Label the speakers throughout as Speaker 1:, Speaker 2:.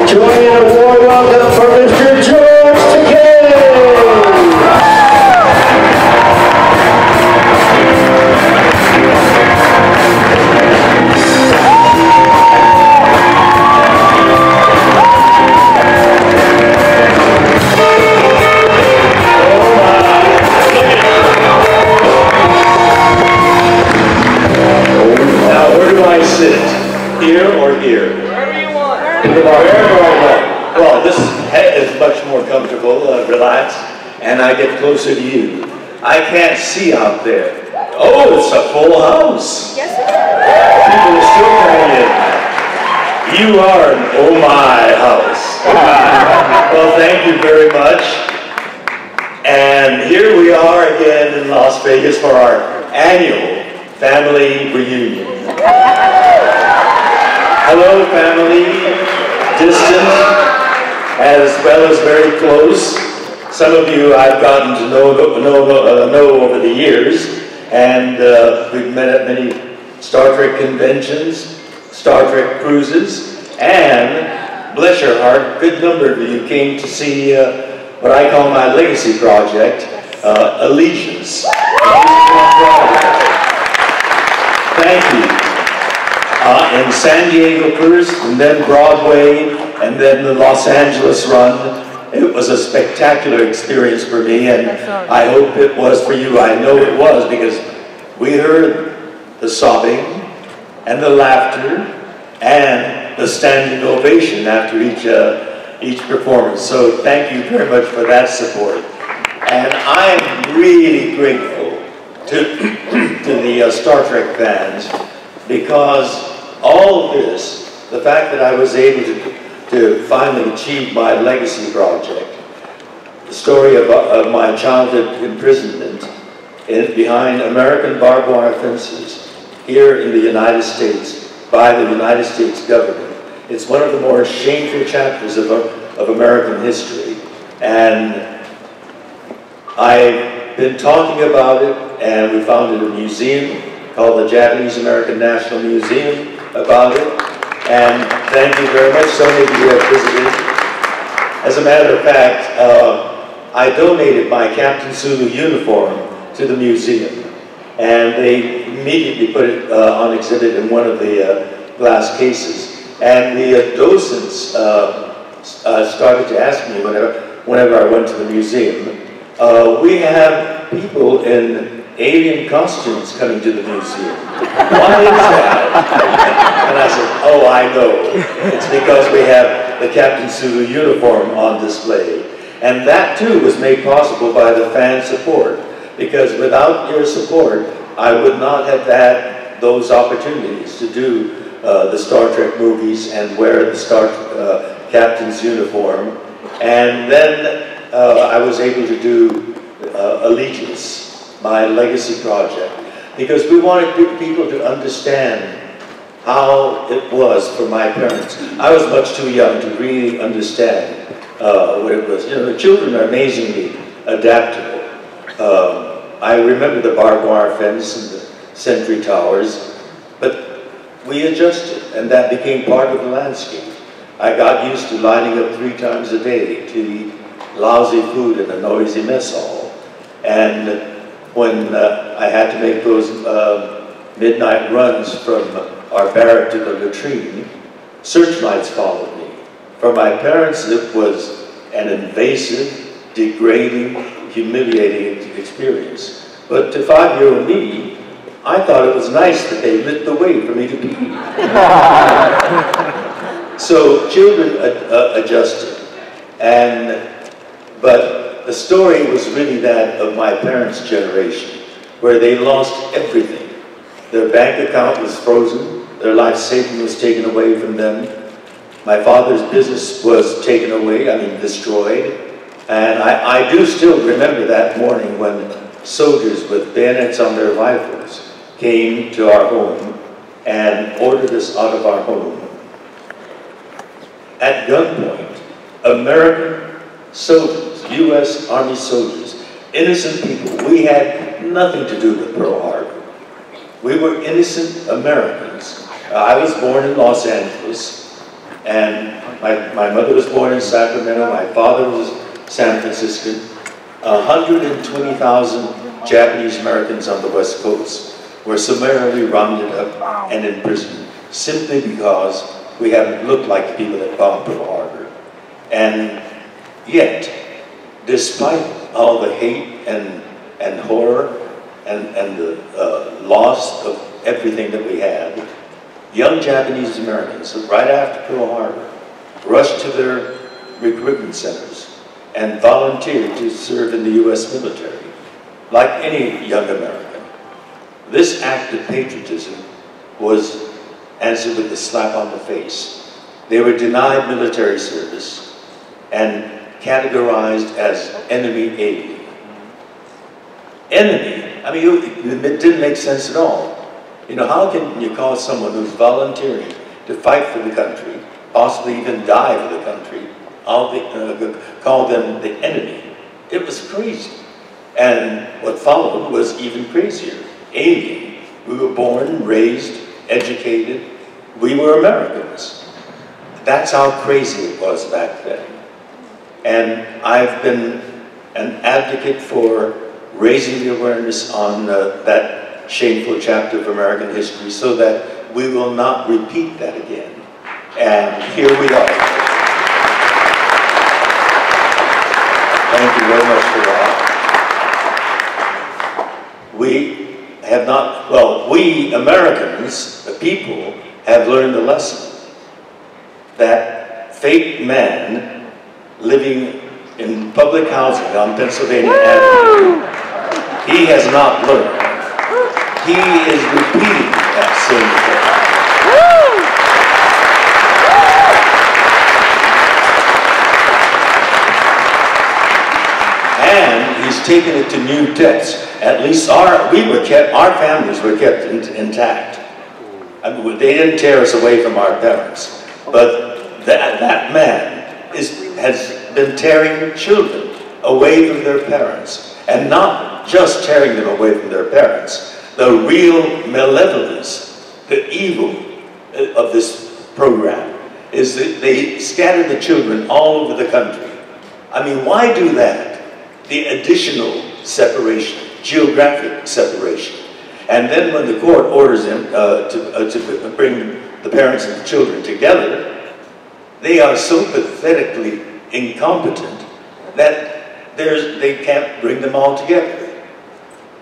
Speaker 1: Join in a warm welcome for Mr. George Takei.
Speaker 2: Now, where do I sit? Here or here?
Speaker 3: Wherever you want.
Speaker 2: Wherever I want. Well, this head is much more comfortable, relaxed, and I get closer to you. I can't see out there. Oh, it's a full house.
Speaker 3: Yes,
Speaker 2: People are still coming in. You are an oh my house. Well, thank you very much. And here we are again in Las Vegas for our annual family reunion. Hello, family, distant as well as very close. Some of you I've gotten to know over the years, and we've met at many Star Trek conventions, Star Trek cruises, and bless your heart, good number of you came to see what I call my legacy project, Allegiance. Thank you. In San Diego first, and then Broadway, and then the Los Angeles run. It was a spectacular experience for me, and I hope it was for you. I know it was, because we heard the sobbing, and the laughter, and the standing ovation after each performance. So thank you very much for that support. And I'm really grateful to the Star Trek fans, because all of this, the fact that I was able to finally achieve my legacy project, the story of my childhood imprisonment behind American barbed wire fences here in the United States by the United States government. It's one of the more shameful chapters of American history. And I've been talking about it, and we founded a museum called the Japanese American National Museum about it, and thank you very much. So many of you have visited. As a matter of fact, I donated my Captain Sulu uniform to the museum, and they immediately put it on exhibit in one of the glass cases. And the docents started to ask me whenever I went to the museum, we have people in alien costumes coming to the museum. Why is that? And I said, oh, I know. It's because we have the Captain Sulu uniform on display. And that too was made possible by the fan support, because without your support, I would not have had those opportunities to do the Star Trek movies and wear the Captain's uniform. And then I was able to do Allegiance, my legacy project, because we wanted people to understand how it was for my parents. I was much too young to really understand what it was. You know, the children are amazingly adaptable. I remember the barbed wire fence and the sentry towers, but we adjusted, and that became part of the landscape. I got used to lining up 3 times a day to eat lousy food in a noisy mess hall. And when I had to make those midnight runs from our barrack to the latrine, searchlights followed me. For my parents, it was an invasive, degrading, humiliating experience. But to 5-year-old me, I thought it was nice that they lit the way for me to pee. So children adjusted, but the story was really that of my parents' generation, where they lost everything. Their bank account was frozen, their life saving was taken away from them. My father's business was taken away, destroyed. And I do still remember that morning when soldiers with bayonets on their rifles came to our home and ordered us out of our home. At gunpoint, American soldiers, U.S. Army soldiers, innocent people. We had nothing to do with Pearl Harbor. We were innocent Americans. I was born in Los Angeles, And my mother was born in Sacramento, my father was San Franciscan. 120,000 Japanese Americans on the West Coast were summarily rounded up and imprisoned simply because we haven't looked like the people that bombed Pearl Harbor. And yet, despite all the hate and horror and the loss of everything that we had, young Japanese Americans, right after Pearl Harbor, rushed to their recruitment centers and volunteered to serve in the U.S. military, like any young American. This act of patriotism was answered with a slap on the face. They were denied military service and categorized as enemy alien. Enemy, I mean, it didn't make sense at all. You know, how can you call someone who's volunteering to fight for the country, possibly even die for the country, call them the enemy? It was crazy. And what followed was even crazier. Alien. We were born, raised, educated. We were Americans. That's how crazy it was back then. And I've been an advocate for raising the awareness on that shameful chapter of American history so that we will not repeat that again. And here we are. Thank you very much for that. We have not, well, we Americans, the people, have learned the lesson that fake man living in public housing on Pennsylvania Avenue, he has not learned. He is repeating that same thing. And he's taken it to new depths. At least our families were kept intact. I mean, they didn't tear us away from our parents, but that man has been tearing children away from their parents, and not just tearing them away from their parents. The real malevolence, the evil of this program is that they scatter the children all over the country. I mean, why do that? The additional separation, geographic separation. And then when the court orders them to bring the parents and the children together, they are so pathetically incompetent that they can't bring them all together.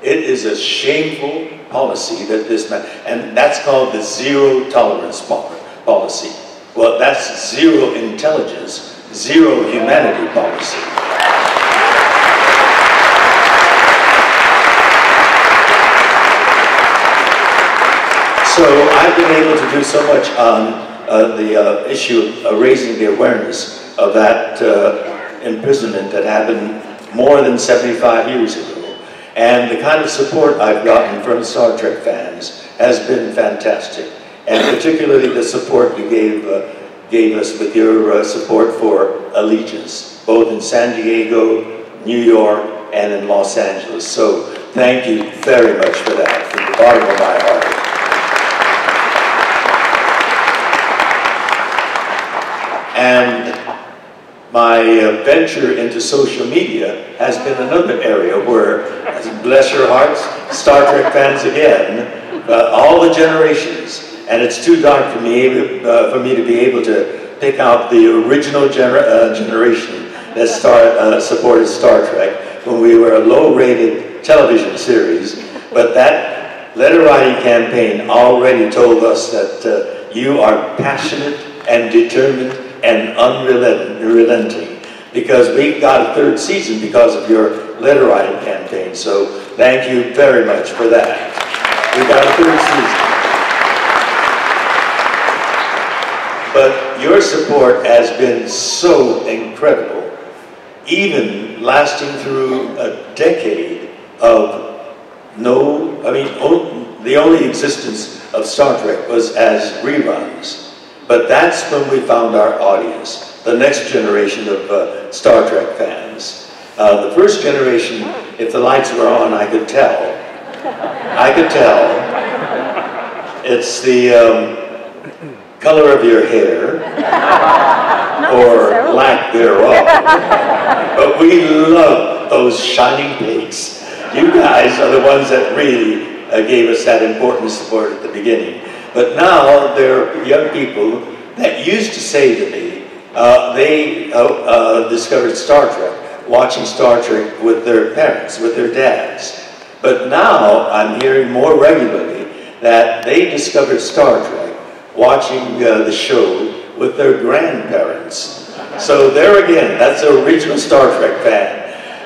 Speaker 2: It is a shameful policy that this man, and that's called the zero tolerance policy. Well, that's zero intelligence, zero humanity policy. So I've been able to do so much on the issue of raising the awareness of that imprisonment that happened more than 75 years ago. And the kind of support I've gotten from Star Trek fans has been fantastic. And particularly the support you gave us with your support for Allegiance, both in San Diego, New York, and in Los Angeles. So thank you very much for that, from the bottom of my heart. And my venture into social media has been another area where, bless your hearts, Star Trek fans again, all the generations. And it's too dark for me to be able to pick out the original generation that supported Star Trek when we were a low-rated television series. But that letter writing campaign already told us that you are passionate and determined and unrelenting, because we got a third season because of your letter writing campaign. So thank you very much for that. We got a third season. But your support has been so incredible, even lasting through a decade of the only existence of Star Trek was as reruns. But that's when we found our audience, the next generation of Star Trek fans. The first generation, if the lights were on, I could tell. It's the color of your hair, or lack thereof. But we love those shining pigs. You guys are the ones that really gave us that important support at the beginning. But now there are young people that used to say to me, they discovered Star Trek, watching Star Trek with their parents, with their dads. But now I'm hearing more regularly that they discovered Star Trek watching the show with their grandparents. So there again, that's the original Star Trek fan.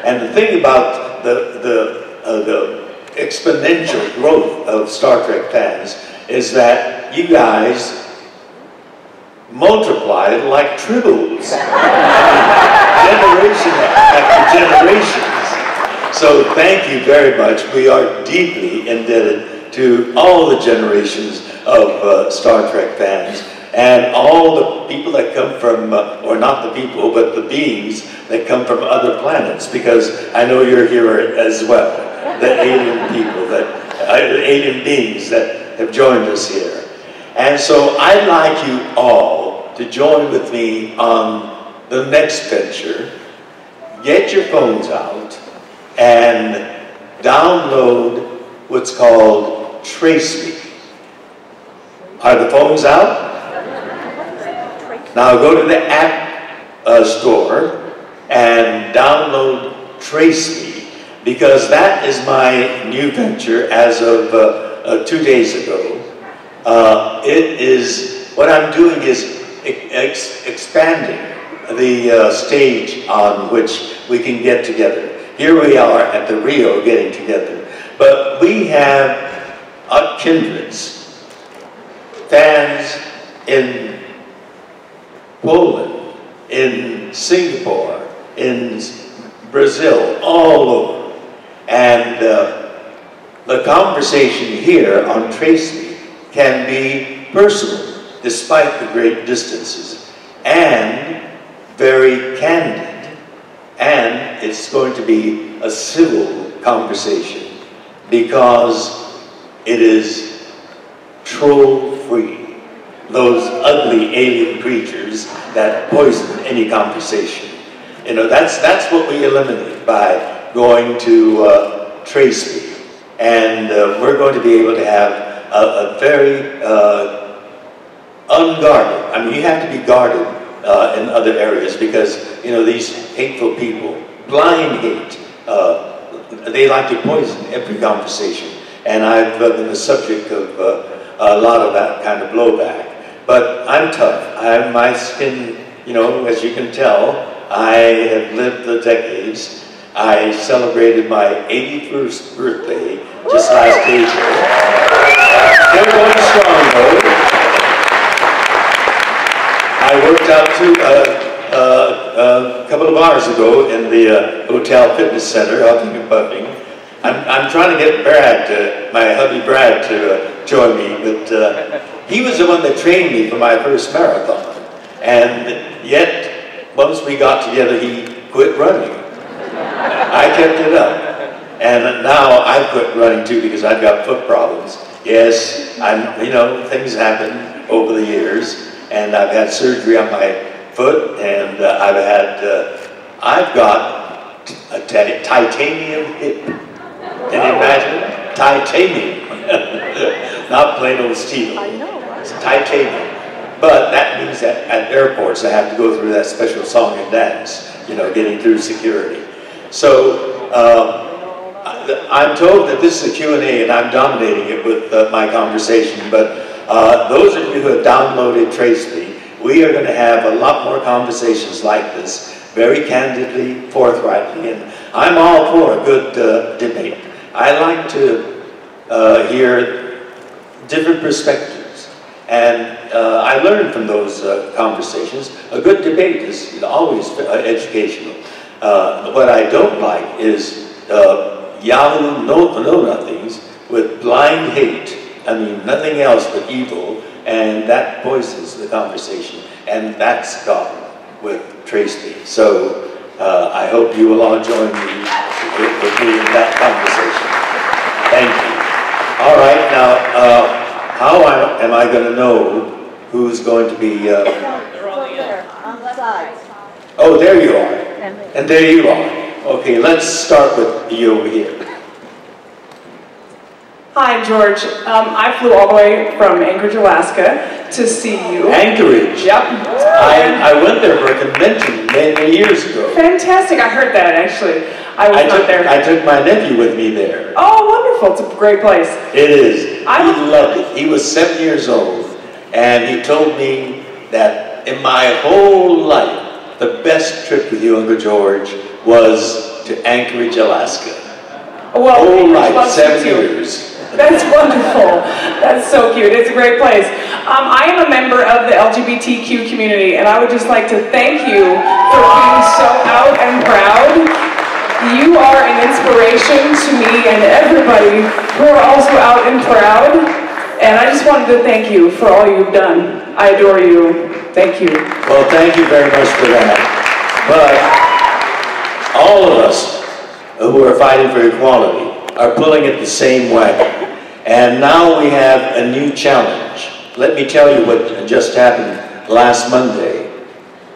Speaker 2: And the thing about the exponential growth of Star Trek fans is that you guys multiplied like tribbles, generation after generations. So thank you very much. We are deeply indebted to all the generations of Star Trek fans and all the people that come from, or not the people, but the beings that come from other planets, because I know you're here as well, the alien people, alien beings that have joined us here. And so I'd like you all to join with me on the next venture. Get your phones out and download what's called TraceMe. Are the phones out? Now go to the app store and download TraceMe, because that is my new venture as of 2 days ago. What I'm doing is expanding the stage on which we can get together. Here we are at the Rio getting together, but we have kindreds, fans in Poland, in Singapore, in Brazil, all over. And the conversation here on TraceMe can be personal, despite the great distances, and very candid. And it's going to be a civil conversation, because it is troll-free. Those ugly alien creatures that poison any conversation. You know, that's what we eliminate by going to TraceMe. And we're going to be able to have a very unguarded, I mean, you have to be guarded in other areas, because, you know, these hateful people, blind hate, they like to poison every conversation. And I've been the subject of a lot of that kind of blowback. But I'm tough. My skin, you know, as you can tell, I have lived the decades. I celebrated my 81st birthday just last April. Still going strong, though. I worked out a couple of hours ago in the Hotel Fitness Center, huffing and puffing. I'm trying to get Brad, my hubby Brad, to join me, but he was the one that trained me for my first marathon. And yet, once we got together, he quit running. I kept it up. And now I've quit running too, because I've got foot problems. Yes, you know, things happen over the years, and I've had surgery on my foot, and I've got a titanium hip. Can you imagine? Titanium. Not plain old steel.
Speaker 3: I know, right?
Speaker 2: It's titanium. But that means that at airports I have to go through that special song and dance, you know, getting through security. So I'm told that this is a Q&A, and I'm dominating it with my conversation, but those of you who have downloaded TraceMe, we are going to have a lot more conversations like this, very candidly, forthrightly, and I'm all for a good debate. I like to hear different perspectives, and I learn from those conversations. A good debate is always educational. What I don't like is Yahoo know-nothings with blind hate. I mean, nothing else but evil, and that poisons the conversation, and that's gone with TraceMe. So I hope you will all join me with me in that conversation. Thank you. All right, now, how am I going to know who's going to be...
Speaker 3: They're all there, on the side.
Speaker 2: Oh, there you are. And there you are. Okay, let's start with you over here.
Speaker 4: Hi, George. I flew all the way from Anchorage, Alaska to see you.
Speaker 2: Anchorage?
Speaker 4: Yep.
Speaker 2: I went there for a convention many years ago.
Speaker 4: Fantastic. I heard that, actually. I was not there.
Speaker 2: I took my nephew with me there.
Speaker 4: Oh, wonderful. It's a great place.
Speaker 2: It is. He loved it. He was 7 years old, and he told me that in my whole life, the best trip with you, Uncle George, was to Anchorage, Alaska.
Speaker 4: Well,
Speaker 2: whole life,
Speaker 4: loves
Speaker 2: 7
Speaker 4: you too.
Speaker 2: years.
Speaker 4: That's wonderful. That's so cute. It's a great place. I am a member of the LGBTQ community, and I would just like to thank you for being so out and proud. You are an inspiration to me and everybody who are also out and proud. And I just wanted to thank you for all you've done. I adore you. Thank you.
Speaker 2: Well, thank you very much for that. But all of us who are fighting for equality are pulling it the same way. And now we have a new challenge. Let me tell you what just happened last Monday.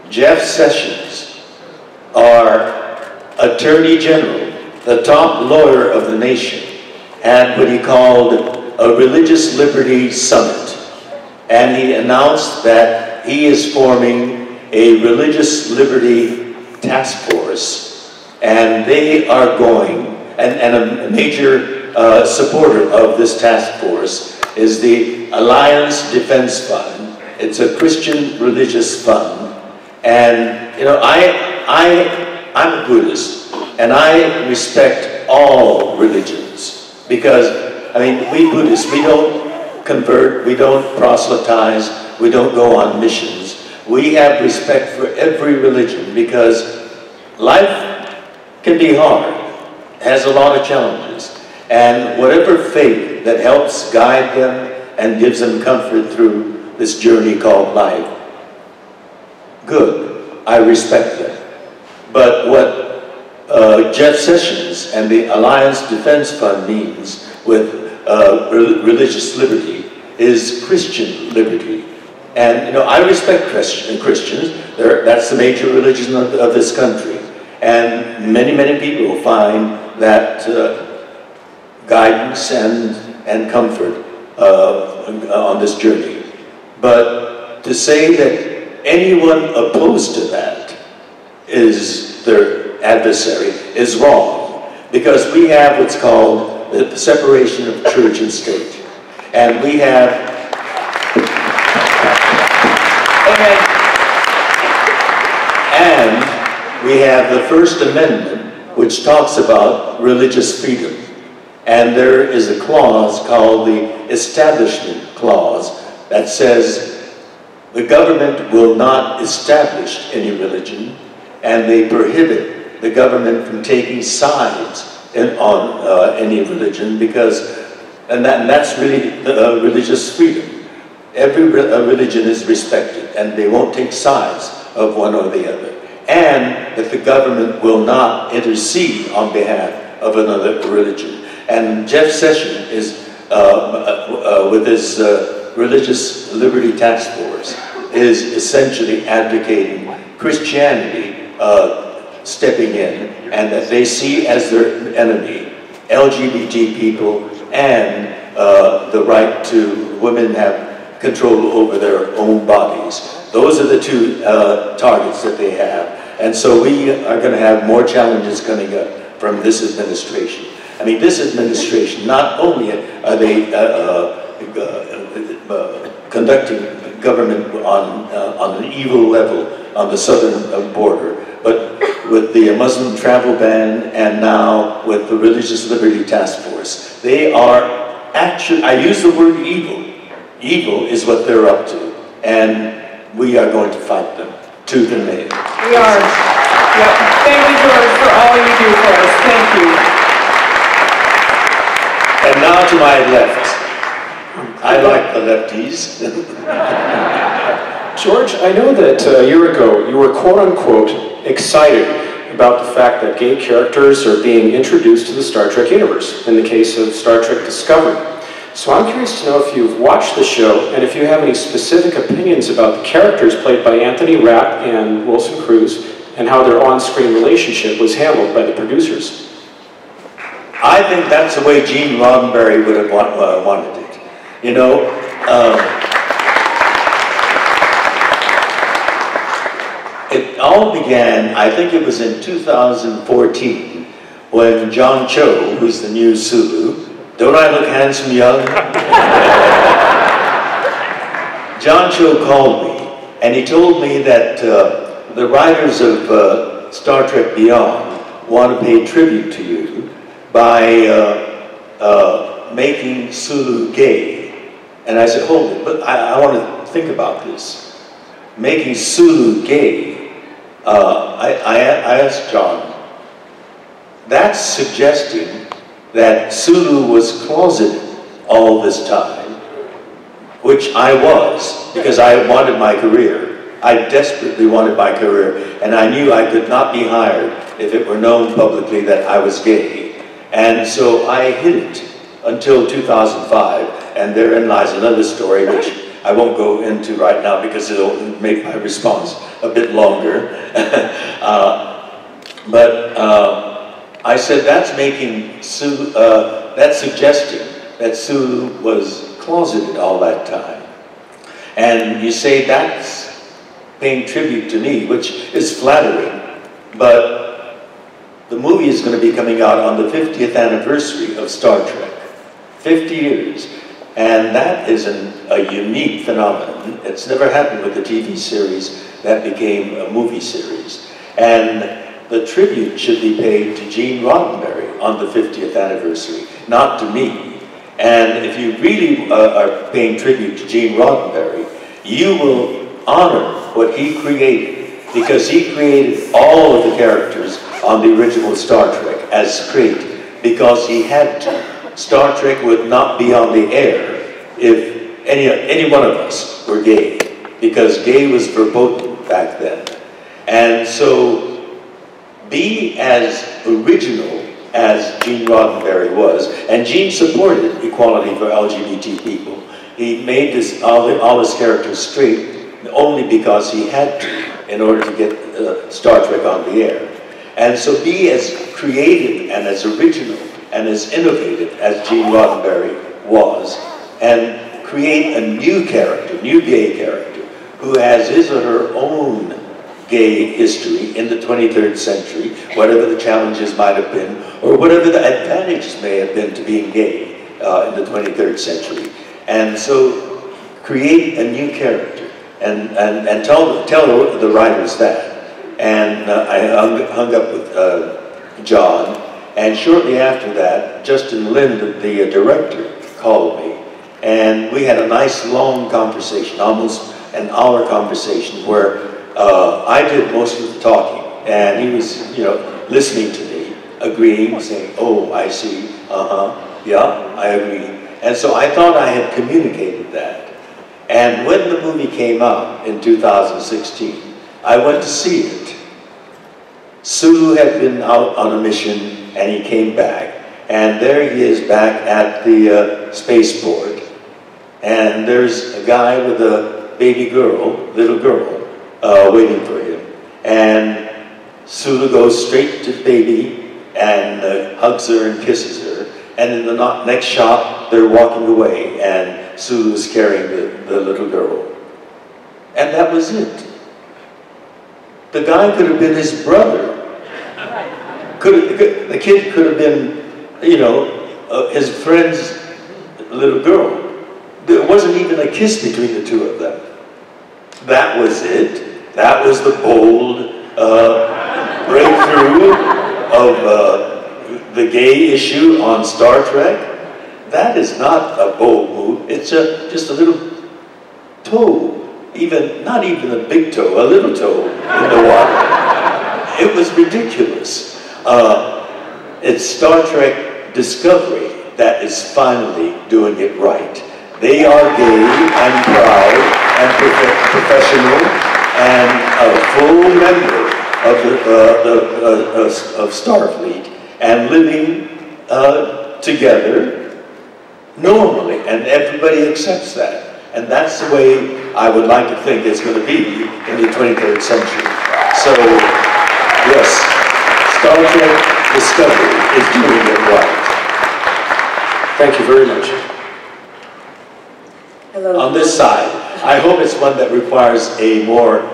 Speaker 2: Jeff Sessions, our Attorney General, the top lawyer of the nation, had what he called a Religious Liberty Summit. And he announced that he is forming a Religious Liberty Task Force. And they are going, and a major supporter of this task force is the Alliance Defense Fund. It's a Christian religious fund. And, you know, I'm a Buddhist, and I respect all religions. Because, I mean, we Buddhists, we don't convert, we don't proselytize, we don't go on missions. We have respect for every religion because life can be hard, has a lot of challenges. And whatever faith that helps guide them and gives them comfort through this journey called life, good, I respect them. But what Jeff Sessions and the Alliance Defense Fund means with religious liberty is Christian liberty. And, you know, I respect Christians. That's the major religion of this country. And many, many people find that guidance and comfort on this journey. But to say that anyone opposed to that is their adversary is wrong. Because we have what's called the separation of church and state. And we have...
Speaker 4: Amen.
Speaker 2: And we have the First Amendment, which talks about religious freedom. And there is a clause called the Establishment Clause that says the government will not establish any religion, and they prohibit the government from taking sides on any religion and that's really religious freedom. Every religion is respected, and they won't take sides of one or the other. And that the government will not intercede on behalf of another religion. And Jeff Sessions is, with his Religious Liberty Task Force, is essentially advocating Christianity stepping in, and that they see as their enemy LGBT people and the right to women have control over their own bodies. Those are the two targets that they have. And so we are going to have more challenges coming up from this administration. I mean, this administration, not only are they conducting government on an evil level on the southern border, but with the Muslim travel ban and now with the Religious Liberty Task Force, they are actually, I use the word evil. Evil is what they're up to, and we are going to fight them tooth and nail.
Speaker 4: We are. Yep. Thank you, George, for all you do for us. Thank you.
Speaker 2: And now to my left. I like the lefties.
Speaker 5: George, I know that a year ago you were quote-unquote excited about the fact that gay characters are being introduced to the Star Trek universe, in the case of Star Trek Discovery. So I'm curious to know if you've watched the show and if you have any specific opinions about the characters played by Anthony Rapp and Wilson Cruz and how their on-screen relationship was handled by the producers.
Speaker 2: I think that's the way Gene Roddenberry would have wanted it. You know, it all began, I think it was in 2014, when John Cho, who's the new Sulu, don't I look handsome young? John Cho called me, and he told me that the writers of Star Trek Beyond want to pay tribute to you by making Sulu gay. And I said, hold it, but I want to think about this. Making Sulu gay, I asked John, that's suggesting that Sulu was closeted all this time, which I was, because I wanted my career. I desperately wanted my career, and I knew I could not be hired if it were known publicly that I was gay. And so I hid it until 2005, and therein lies another story, which I won't go into right now because it'll make my response a bit longer. I said that's making Sulu, that's suggesting that Sulu was closeted all that time. And you say that's paying tribute to me, which is flattering, but the movie is going to be coming out on the 50th anniversary of Star Trek. 50 years. And that is a unique phenomenon. It's never happened with a TV series that became a movie series. And the tribute should be paid to Gene Roddenberry on the 50th anniversary, not to me. And if you really are paying tribute to Gene Roddenberry, you will honor what he created, because he created all of the characters on the original Star Trek as straight, because he had to. Star Trek would not be on the air if any one of us were gay, because gay was verboten back then. And so, be as original as Gene Roddenberry was, and Gene supported equality for LGBT people. He made all his characters straight only because he had to in order to get Star Trek on the air. And so be as creative and as original and as innovative as Gene Roddenberry was, and create a new character, new gay character, who has his or her own gay history in the 23rd century, whatever the challenges might have been, or whatever the advantages may have been to being gay in the 23rd century. And so create a new character and tell the writers that. And I hung up with John, and shortly after that, Justin Lin, the director, called me, and we had a nice long conversation, almost an hour conversation, where I did most of the talking, and he was, listening to me, agreeing, saying, oh, I see, yeah, I agree. And so I thought I had communicated that. And when the movie came out in 2016, I went to see it. Sulu had been out on a mission, and he came back. And there he is back at the spaceport. And there's a guy with a baby girl, little girl, waiting for him. And Sulu goes straight to the baby and hugs her and kisses her. And in the next shot, they're walking away, and Sulu's carrying the little girl. And that was it. The guy could have been his brother. The kid could have been, his friend's little girl. There wasn't even a kiss between the two of them. That was it. That was the bold breakthrough of the gay issue on Star Trek. That is not a bold move. It's just a little toe, not even a big toe, a little toe in the water. It was ridiculous. It's Star Trek Discovery that is finally doing it right. They are gay and proud and professional and a full member of Starfleet and living together normally, and everybody accepts that. And that's the way I would like to think it's going to be in the 23rd century. So, yes, Star Trek Discovery is doing it right.
Speaker 5: Thank you very much.
Speaker 3: Hello.
Speaker 2: On this side, I hope it's one that requires a more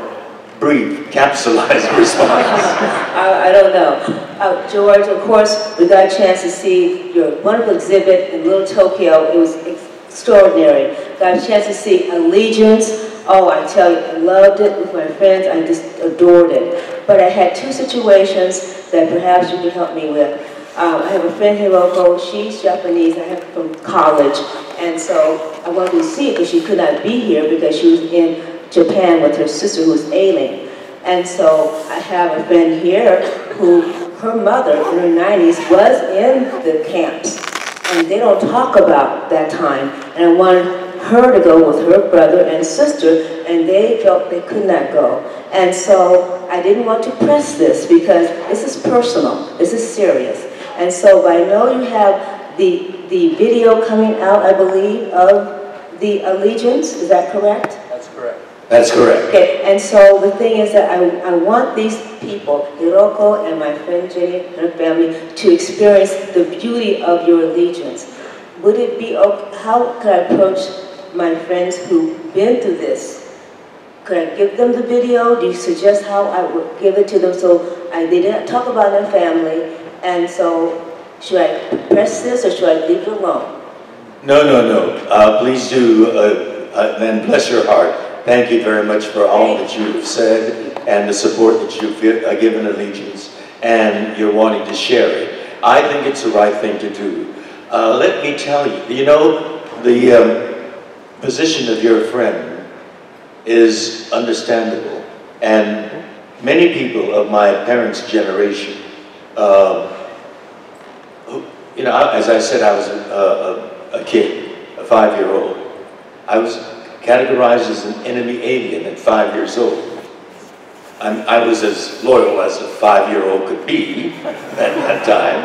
Speaker 2: brief, capsulized response.
Speaker 3: I don't know. George, of course, we got a chance to see your wonderful exhibit in Little Tokyo. It was extraordinary. Got a chance to see Allegiance. Oh, I tell you, I loved it with my friends. I just adored it. But I had two situations that perhaps you could help me with. I have a friend, Hiroko. She's Japanese. I have from college. And so I wanted to see it because she could not be here because she was in Japan with her sister who's ailing. And so I have a friend here who, her mother in her 90s was in the camps. And they don't talk about that time. And I wanted her to go with her brother and sister, and they felt they could not go. And so I didn't want to press this because this is personal, this is serious. And so I know you have the video coming out, I believe, of the Allegiance, is that correct?
Speaker 2: That's correct. That's correct.
Speaker 3: Okay, and so the thing is that I want these people, Hiroko and my friend Jenny and her family, to experience the beauty of your Allegiance. Would it be okay, how could I approach my friends who've been through this? Could I give them the video? Do you suggest how I would give it to them so they didn't talk about their family? And so, should I press this or should I leave it alone?
Speaker 2: No, no, no. Please do, and bless your heart. Thank you very much for all that you have said and the support that you've given Allegiance, and you're wanting to share it. I think it's the right thing to do. Let me tell you, you know, the position of your friend is understandable, and many people of my parents' generation, you know, as I said, I was a kid, a 5-year-old. I was categorized as an enemy alien at 5 years old. I was as loyal as a 5-year-old could be at that time,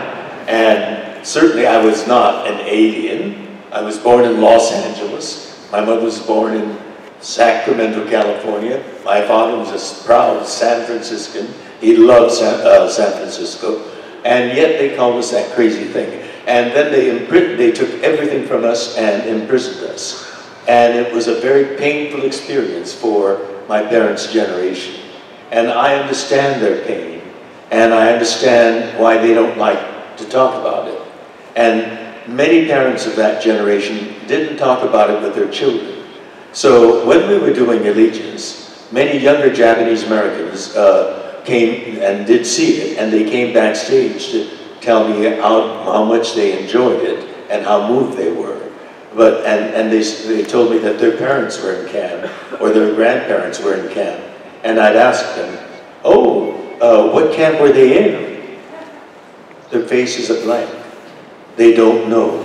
Speaker 2: and certainly I was not an alien. I was born in Los Angeles. My mother was born in Sacramento, California. My father was a proud San Franciscan. He loved San Francisco. And yet they called us that crazy thing. And then they took everything from us and imprisoned us. And it was a very painful experience for my parents' generation. And I understand their pain. And I understand why they don't like to talk about it. And many parents of that generation didn't talk about it with their children. So when we were doing Allegiance, many younger Japanese Americans came and did see it, and they came backstage to tell me how much they enjoyed it and how moved they were. But and they told me that their parents were in camp or their grandparents were in camp, and I'd ask them, "Oh, what camp were they in?" Their faces are blank. They don't know.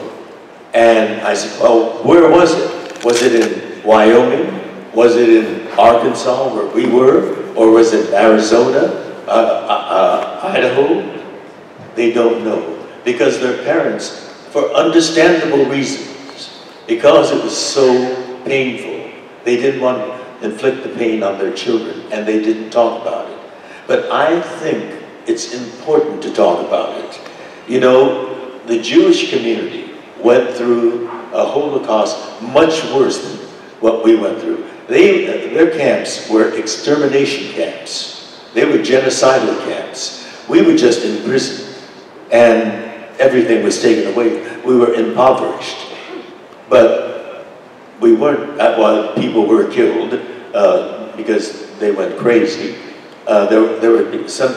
Speaker 2: And I said, "Well, where was it? Was it in Wyoming? Was it in Arkansas where we were? Or was it Arizona, Idaho?" They don't know. Because their parents, for understandable reasons, because it was so painful, they didn't want to inflict the pain on their children, and they didn't talk about it. But I think it's important to talk about it. You know, the Jewish community went through a Holocaust much worse than what we went through. Their camps were extermination camps. They were genocidal camps. We were just in prison, and everything was taken away. We were impoverished. But we weren't, while people were killed because they went crazy, there were some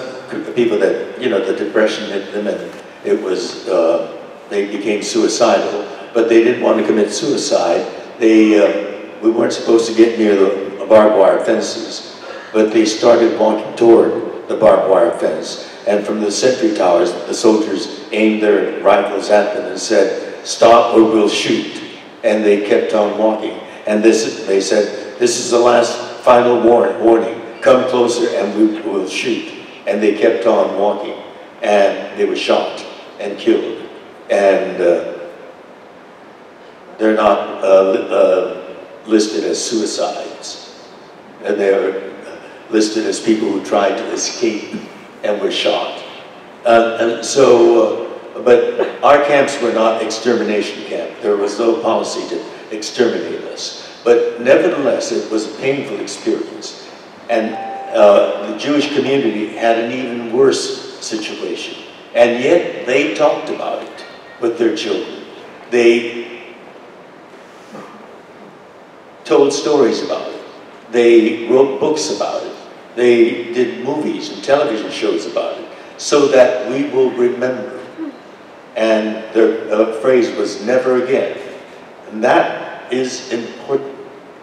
Speaker 2: people that, you know, the depression hit them and it was, they became suicidal, but they didn't want to commit suicide. We weren't supposed to get near the barbed wire fences, but they started walking toward the barbed wire fence. And from the sentry towers, the soldiers aimed their rifles at them and said, "Stop or we'll shoot." And they kept on walking. And they said, "This is the last final warning. Come closer and we will shoot." And they kept on walking. And they were shot and killed. And They're not listed as suicides. And they're listed as people who tried to escape and were shot. But our camps were not extermination camps. There was no policy to exterminate us. But nevertheless, it was a painful experience. And the Jewish community had an even worse situation. And yet, they talked about it with their children. They told stories about it. They wrote books about it. They did movies and television shows about it, so that we will remember. And the phrase was never again. And that is important,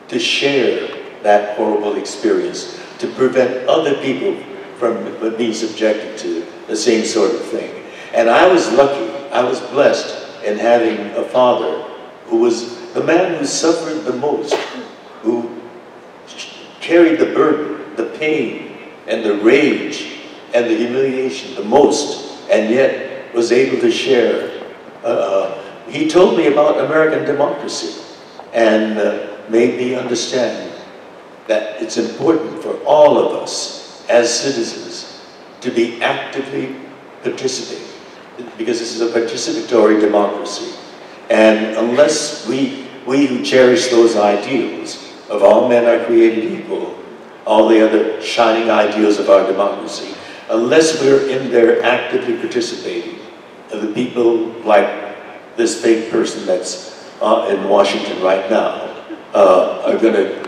Speaker 2: to share that horrible experience, to prevent other people from being subjected to the same sort of thing. And I was lucky, I was blessed in having a father who was the man who suffered the most, who carried the burden, the pain, and the rage, and the humiliation the most, and yet was able to share. He told me about American democracy, and made me understand that it's important for all of us as citizens to be actively participating, because this is a participatory democracy. And unless we who cherish those ideals of all men are created equal, all the other shining ideals of our democracy, unless we're in there actively participating, the people like this fake person that's in Washington right now are going to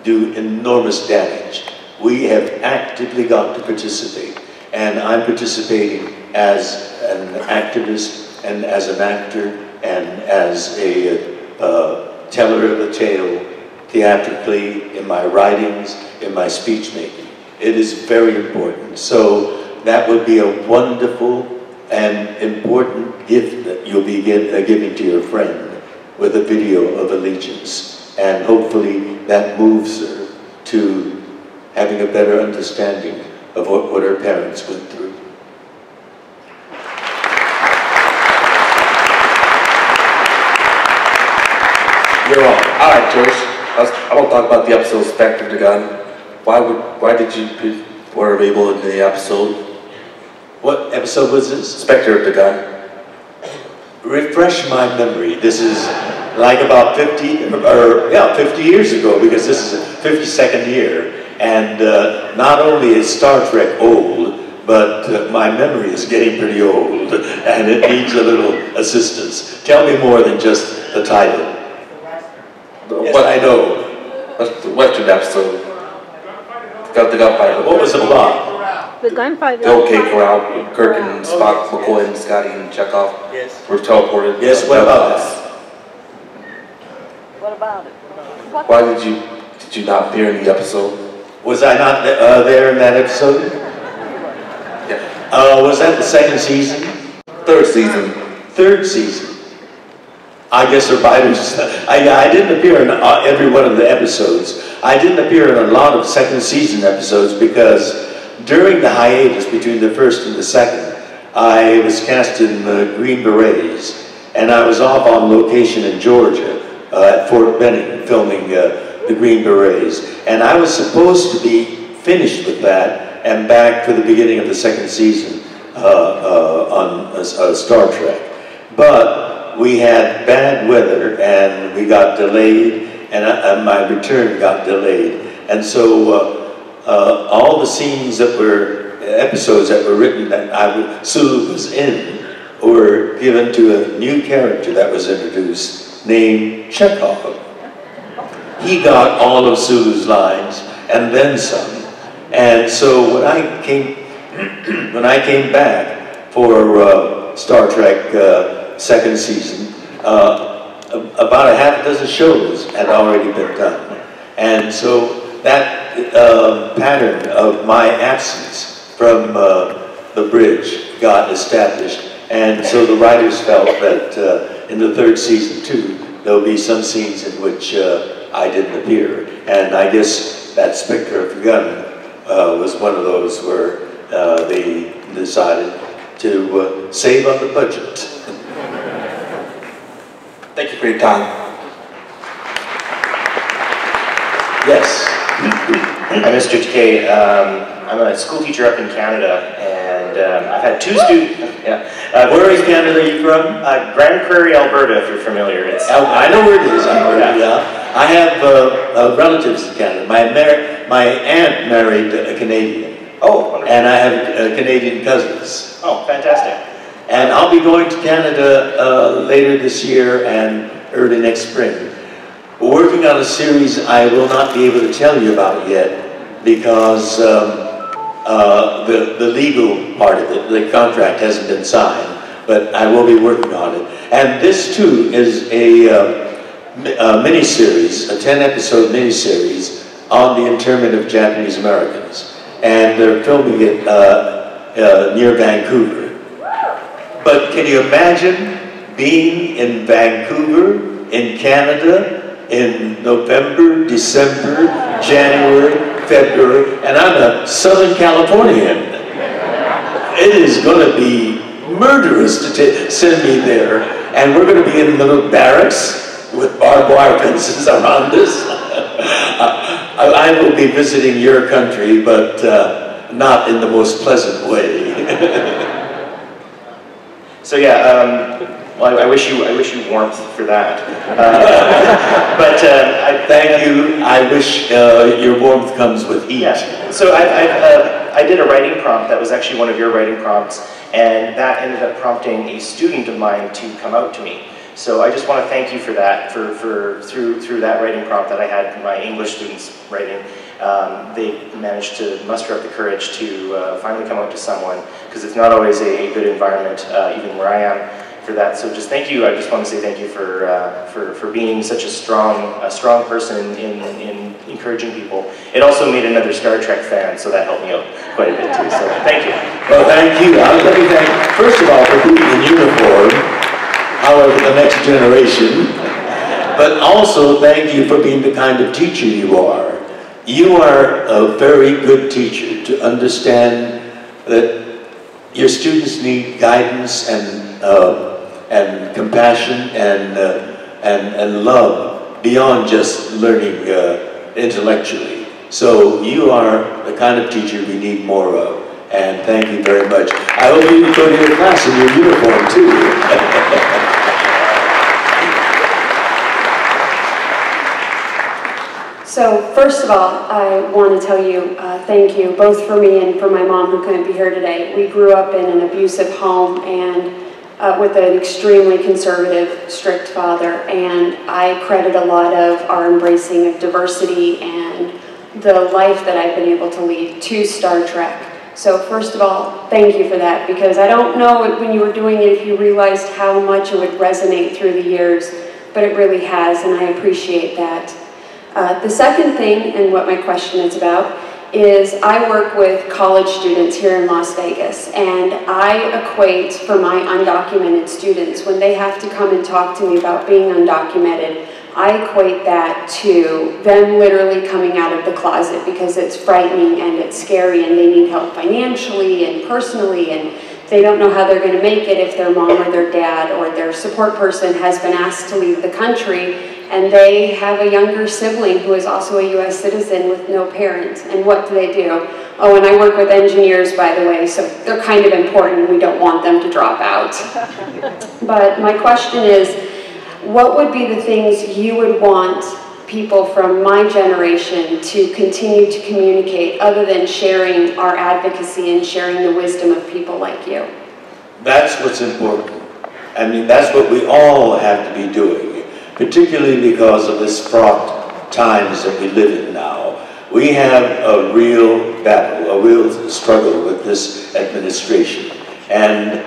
Speaker 2: do enormous damage. We have actively got to participate, and I'm participating as an activist and as an actor and as a teller of the tale, theatrically, in my writings, in my speech making. It is very important. So that would be a wonderful and important gift that you'll be giving to your friend with a video of allegiance. And hopefully that moves her to having a better understanding of what her parents went through.
Speaker 6: You're on. All right, George. I want to talk about the episode Spectre the Gun. Why did you put Warner Babel in the episode?
Speaker 2: What episode was this?
Speaker 6: Spectre of the Gun.
Speaker 2: Refresh my memory. This is like about 50 years ago, because this is the 52nd year. And not only is Star Trek old, but my memory is getting pretty old, and it needs a little assistance. Tell me more than just the title. Yes, I know.
Speaker 6: That's the Western episode. Got the gunfight.
Speaker 2: What was the plot?
Speaker 7: The gunfight.
Speaker 6: The OK Corral, Kirk and Spock, McCoy and Scotty and Chekhov were teleported.
Speaker 2: Yes, what about that?
Speaker 7: What about it?
Speaker 6: Why did you not appear in the episode?
Speaker 2: Was I not there in that episode?
Speaker 6: Yeah.
Speaker 2: Was that the second season?
Speaker 6: Third season.
Speaker 2: Third season. I guess the writers, I didn't appear in every one of the episodes. I didn't appear in a lot of second season episodes because during the hiatus between the first and the second, I was cast in Green Berets, and I was off on location in Georgia at Fort Benning filming the Green Berets. And I was supposed to be finished with that and back for the beginning of the second season on Star Trek. But we had bad weather and we got delayed, and my return got delayed. And so all the scenes that were, episodes that were written that Sulu was in, were given to a new character that was introduced named Chekhov. He got all of Sulu's lines and then some. And so when I came back for Star Trek second season, about a half dozen shows had already been done. And so that pattern of my absence from the bridge got established. And so the writers felt that in the third season too, there'll be some scenes in which I didn't appear. And I guess that Spectre of the Gun was one of those where they decided to save on the budget.
Speaker 6: Thank you. Great time.
Speaker 7: Yes. I'm Mr. Takei. I'm a school teacher up in Canada, and I've had two students. Yeah.
Speaker 2: Where in Canada are you from?
Speaker 7: Grand Prairie, Alberta, if you're familiar. It's
Speaker 2: I know where it is, Alberta, yeah. I have relatives in Canada. My aunt married a Canadian.
Speaker 7: Oh, wonderful.
Speaker 2: And I have Canadian cousins.
Speaker 7: Oh, fantastic.
Speaker 2: And I'll be going to Canada later this year and early next spring. We're working on a series I will not be able to tell you about yet because the legal part of it, the contract hasn't been signed, but I will be working on it. And this too is a miniseries, a 10-episode miniseries on the internment of Japanese Americans. And they're filming it near Vancouver. But can you imagine being in Vancouver, in Canada, in November, December, January, February, and I'm a Southern Californian. It is going to be murderous to send me there. And we're going to be in little barracks with barbed wire fences around us. I will be visiting your country, but not in the most pleasant way.
Speaker 7: So yeah, well, I wish you warmth for that. I
Speaker 2: thank you. I wish your warmth comes with heat.
Speaker 7: Yeah. So I did a writing prompt that was actually one of your writing prompts, and that ended up prompting a student of mine to come out to me. So I just want to thank you for that, through that writing prompt that I had my English students writing. They managed to muster up the courage to finally come out to someone, because it's not always a good environment, even where I am, for that. So just thank you. I just want to say thank you for being such a strong person in encouraging people. It also made another Star Trek fan, so that helped me out quite a bit too. So thank you.
Speaker 2: Well, thank you. Let me thank, first of all, for being in uniform, however, the next generation, but also thank you for being the kind of teacher you are. You are a very good teacher to understand that your students need guidance and compassion and love beyond just learning intellectually. So you are the kind of teacher we need more of, and thank you very much. I hope you go to your class in your uniform too.
Speaker 8: So first of all, I want to tell you thank you, both for me and for my mom who couldn't be here today. We grew up in an abusive home and with an extremely conservative, strict father, and I credit a lot of our embracing of diversity and the life that I've been able to lead to Star Trek. So first of all, thank you for that, because I don't know when you were doing it if you realized how much it would resonate through the years, but it really has, and I appreciate that. The second thing, and what my question is about, is I work with college students here in Las Vegas, and I equate for my undocumented students, when they have to come and talk to me about being undocumented, I equate that to them literally coming out of the closet, because it's frightening and it's scary and they need help financially and personally, and they don't know how they're going to make it if their mom or their dad or their support person has been asked to leave the country and they have a younger sibling who is also a U.S. citizen with no parent. And what do they do? Oh, and I work with engineers, by the way, so they're kind of important. We don't want them to drop out. But my question is, what would be the things you would want people from my generation to continue to communicate other than sharing our advocacy and sharing the wisdom of people like you?
Speaker 2: That's what's important. I mean, that's what we all have to be doing, particularly because of this fraught times that we live in now. We have a real battle, a real struggle with this administration. And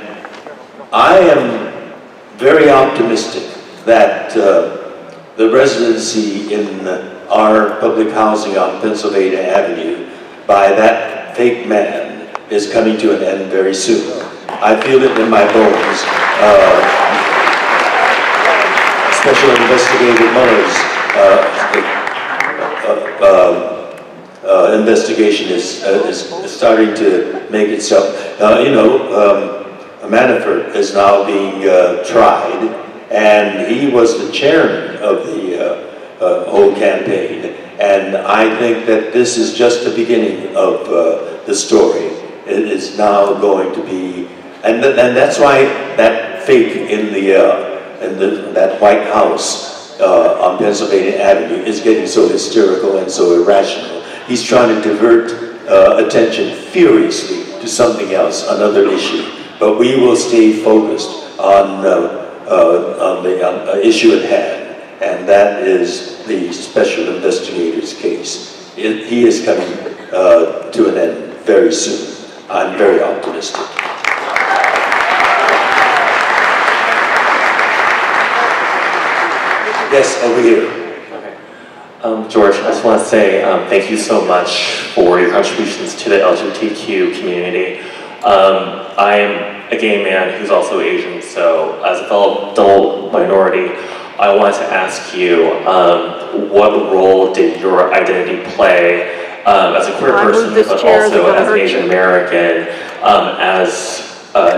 Speaker 2: I am very optimistic that the residency in our public housing on Pennsylvania Avenue by that fake man is coming to an end very soon. I feel it in my bones. Special Investigator Mueller's investigation is starting to make itself, Manafort is now being tried, and he was the chairman of the whole campaign. And I think that this is just the beginning of the story. It is now going to be, and that's why that fake in that White House on Pennsylvania Avenue is getting so hysterical and so irrational. He's trying to divert attention furiously to something else, another issue. But we will stay focused on the issue at hand, and that is the special investigator's case. He is coming to an end very soon. I'm very optimistic. Yes, over here.
Speaker 9: Okay. George, I just want to say thank you so much for your contributions to the LGBTQ community. I am a gay man who's also Asian, so as a fellow adult minority, I wanted to ask you, what role did your identity play as a queer person, but also as an Asian American,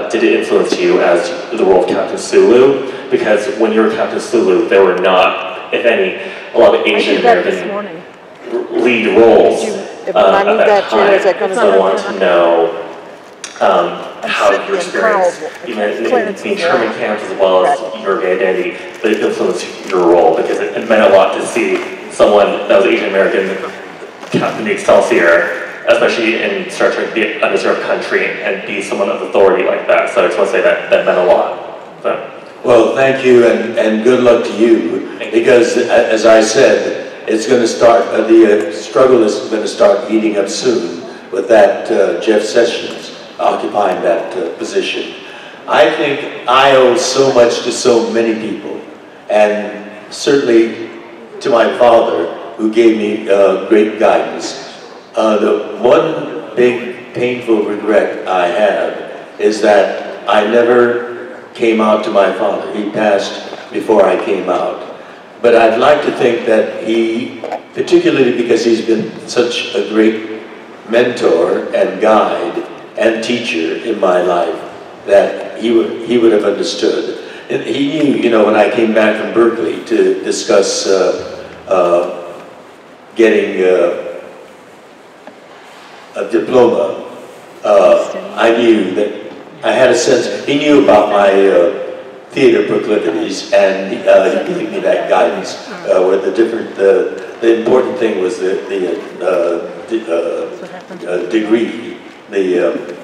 Speaker 9: did it influence you as the role of Captain Sulu? Because when you were Captain Sulu, there were not, if any, a lot of Asian American lead roles at that time. So I wanted to know how your experience, even in internment camps as well as your gay identity, but it influenced your role, because it meant a lot to see someone that was Asian American, Captain the Excelsior, especially in Star Trek, the undeserved country, and be someone of authority like that. So I just want to say that meant a lot. So.
Speaker 2: Well, thank you, and good luck to you, because as I said, it's going to start, the struggle is going to start heating up soon with that Jeff Sessions occupying that position. I think I owe so much to so many people, and certainly to my father, who gave me great guidance. The one big painful regret I have is that I never came out to my father. He passed before I came out. But I'd like to think that he, particularly because he's been such a great mentor and guide and teacher in my life, that he would have understood. And he knew, you know, when I came back from Berkeley to discuss getting a diploma, I knew that I had a sense, he knew about my theater proclivities, and he gave me that guidance, where the important thing was the degree, the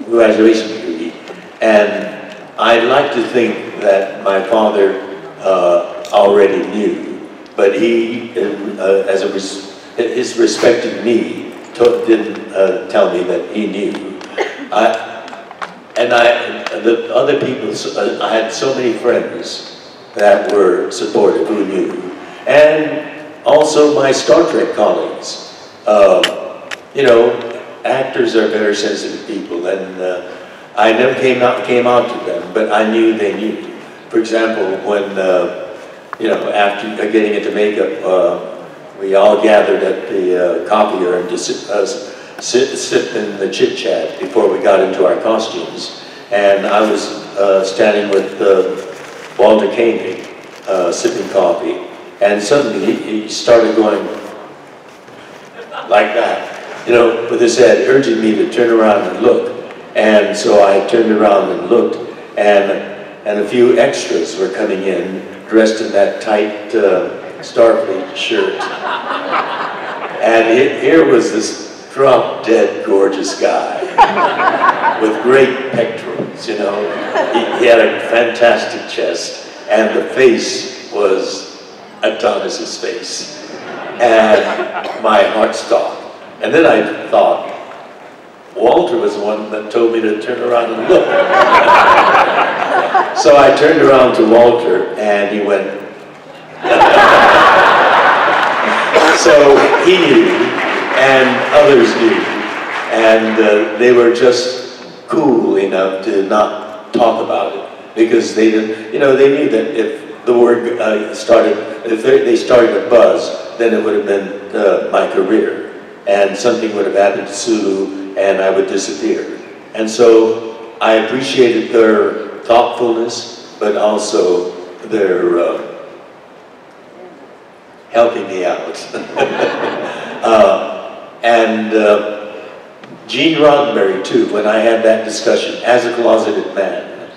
Speaker 2: graduation degree. And I'd like to think that my father already knew, but he, his respecting me, didn't tell me that he knew. The other people, I had so many friends that were supportive, who knew. And also my Star Trek colleagues. You know, actors are very sensitive people, and I never came out to them, but I knew they knew. For example, when, you know, after getting into makeup, we all gathered at the copier and just sit in the chit-chat before we got into our costumes. And I was standing with Walter Koenig, sipping coffee, and suddenly he started going like that, you know, with his head, urging me to turn around and look. And so I turned around and looked, and a few extras were coming in, dressed in that tight Starfleet shirt. And here was this drop-dead gorgeous guy with great pectorals, you know. He had a fantastic chest, and the face was Adonis's face. And my heart stopped. And then I thought, Walter was the one that told me to turn around and look. So I turned around to Walter, and he went. So he knew, and others knew, and they were just cool enough to not talk about it, because they didn't, you know, they knew that if the word if they started a buzz, then it would have been my career, and something would have happened to Sulu, and I would disappear. And so I appreciated their thoughtfulness, but also they're helping me out. And Gene Roddenberry, too, when I had that discussion as a closeted man,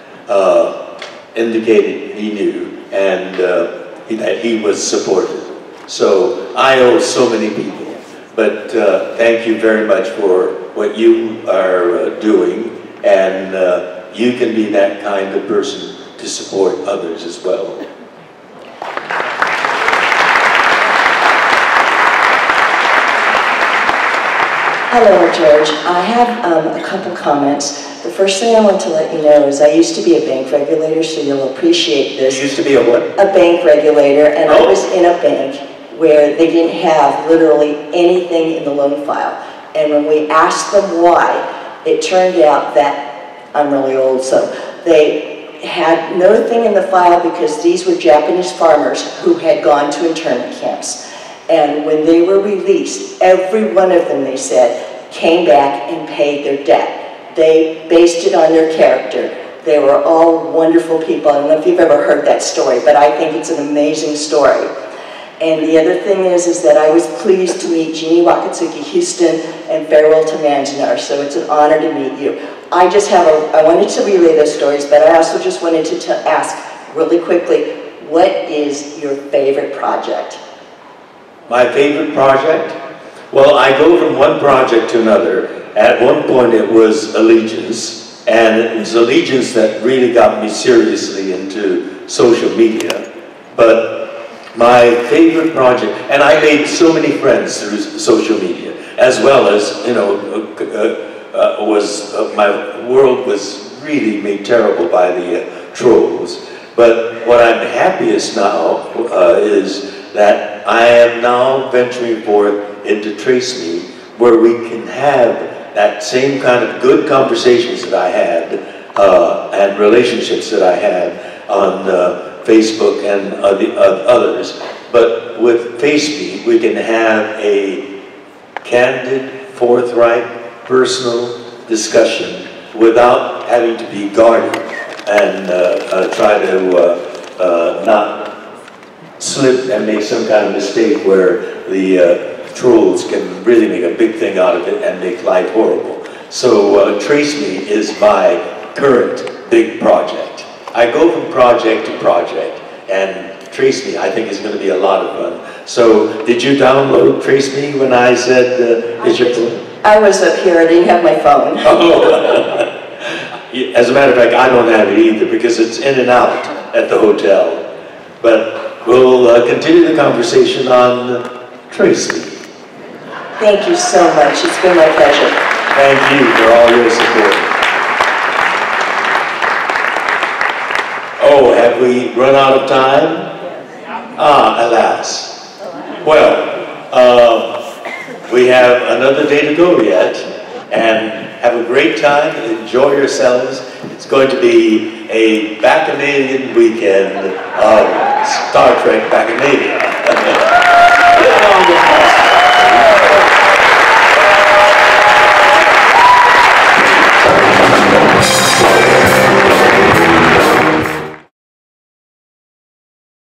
Speaker 2: indicated he knew and that he was supported. So I owe so many people, but thank you very much for what you are doing, and you can be that kind of person to support others as well.
Speaker 10: Hello, George. I have a couple comments. The first thing I want to let you know is I used to be a bank regulator, so you'll appreciate this.
Speaker 2: You used to be a what?
Speaker 10: A bank regulator, and I was in a bank where they didn't have literally anything in the loan file. And when we asked them why, it turned out that, I'm really old, so they had no thing in the file because these were Japanese farmers who had gone to internment camps. And when they were released, every one of them, they said, came back and paid their debt. They based it on their character. They were all wonderful people. I don't know if you've ever heard that story, but I think it's an amazing story. And the other thing is that I was pleased to meet Jeannie Wakatsuki Houston and Farewell to Manzanar, so it's an honor to meet you. I wanted to relay those stories, but I also just wanted to ask really quickly, what is your favorite project?
Speaker 2: My favorite project? Well, I go from one project to another. At one point it was Allegiance, and it was Allegiance that really got me seriously into social media. But my favorite project, and I made so many friends through social media, as well as, you know, my world was really made terrible by the trolls. But what I'm happiest now is that I am now venturing forth into Trace Me, where we can have that same kind of good conversations that I had and relationships that I had on Facebook and others. But with Face Me, we can have a candid, forthright, personal discussion without having to be guarded and try to not slip and make some kind of mistake where the trolls can really make a big thing out of it and make life horrible. So Trace Me is my current big project. I go from project to project, and Trace Me I think is going to be a lot of fun. So did you download Trace Me when I said
Speaker 10: I was up here, I didn't have my phone.
Speaker 2: Oh. As a matter of fact, I don't have it either because it's in and out at the hotel. But we'll continue the conversation on Trace Me.
Speaker 10: Thank you so much. It's been my pleasure.
Speaker 2: Thank you for all your support. Oh, have we run out of time? Ah, alas. Well, we have another day to go yet, and have a great time. Enjoy yourselves. It's going to be a Bacchanalian weekend of Star Trek Bacchanalian.